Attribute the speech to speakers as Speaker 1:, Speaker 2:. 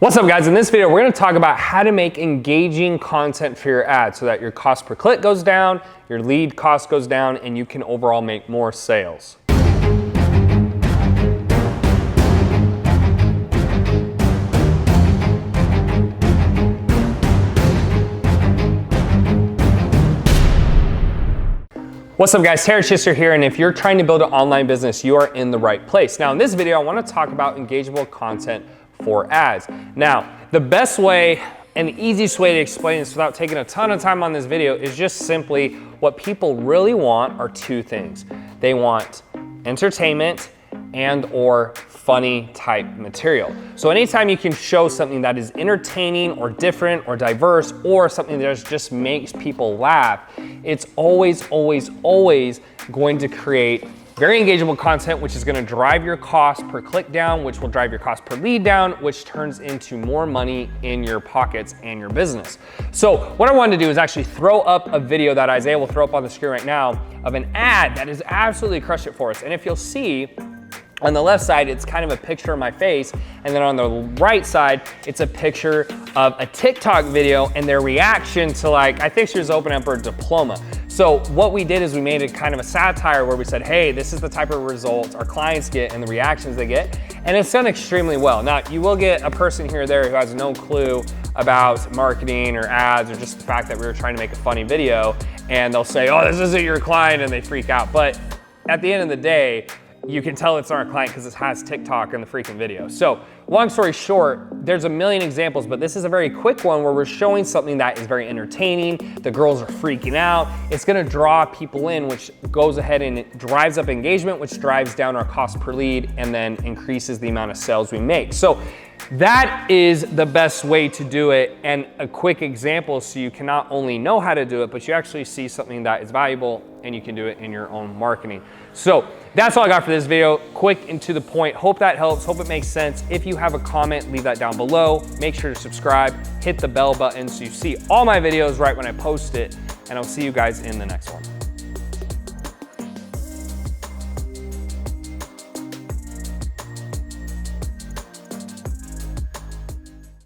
Speaker 1: What's up guys, in this video we're going to talk about how to make engaging content for your ad so that your cost per click goes down, your lead cost goes down, and you can overall make more sales. What's up guys, Terry Chisler here, and if you're trying to build an online business, you are in the right place. Now in this video I want to talk about engageable content for ads. Now, the best way and the easiest way to explain this without taking a ton of time on this video is just simply what people really want are two things. They want entertainment and or funny type material. So anytime you can show something that is entertaining or different or diverse or something that just makes people laugh, it's always going to create very engageable content, which is gonna drive your cost per click down, which will drive your cost per lead down, which turns into more money in your pockets and your business. So what I wanted to do is actually throw up a video that Isaiah will throw up on the screen right now of an ad that has absolutely crushed it for us. And if you'll see, on the left side, it's kind of a picture of my face, and then on the right side, it's a picture of a TikTok video and their reaction to, like, I think she was opening up her diploma. So what we did is we made it kind of a satire where we said, hey, this is the type of results our clients get and the reactions they get, and it's done extremely well. Now, you will get a person here or there who has no clue about marketing or ads or just the fact that we were trying to make a funny video, and they'll say, oh, this isn't your client, and they freak out. But at the end of the day, you can tell it's not our client because it has TikTok in the freaking video. So long story short, there's a million examples, but this is a very quick one where we're showing something that is very entertaining. The girls are freaking out. It's gonna draw people in, which goes ahead and it drives up engagement, which drives down our cost per lead and then increases the amount of sales we make. So that is the best way to do it, and a quick example so you can not only know how to do it, but you actually see something that is valuable and you can do it in your own marketing. So that's all I got for this video. Quick and to the point. Hope that helps. Hope it makes sense. If you have a comment, leave that down below. Make sure to subscribe, hit the bell button so you see all my videos right when I post it, and I'll see you guys in the next one.